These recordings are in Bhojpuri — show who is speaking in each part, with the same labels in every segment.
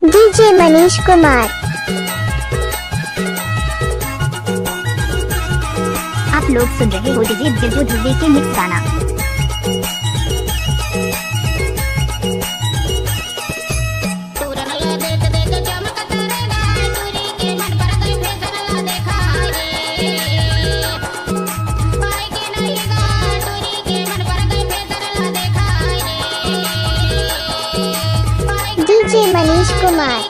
Speaker 1: डीजे मनीष कुमार।
Speaker 2: आप लोग सुन रहे हो डीजे बिरजू ध्रुवी के मिक्स गाना।
Speaker 1: डीजे मनीष कुमार।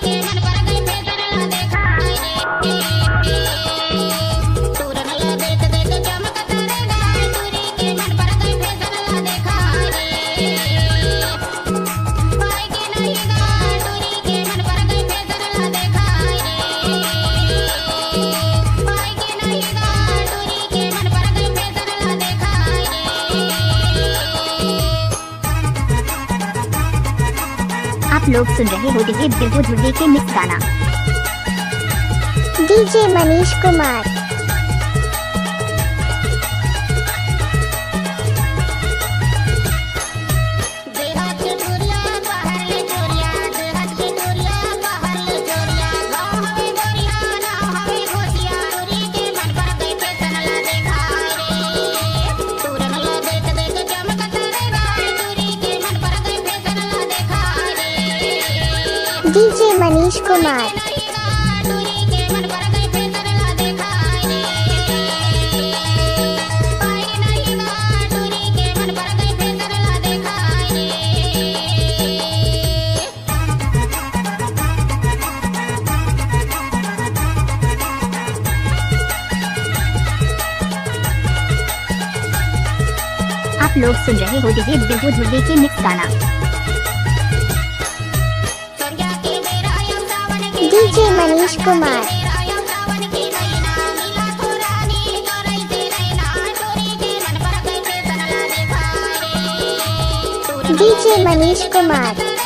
Speaker 2: आप लोग सुन रहे हो डीजे बिरजू ध्रुवी के मिक्स गाना।
Speaker 1: डीजे मनीष कुमार। डीजे मनीष कुमार।
Speaker 2: आप लोग सुन रहे हो डीजे बिरजू ध्रुवी के मिक्स गाना।
Speaker 1: डीजे मनीष कुमार। डीजे मनीष कुमार।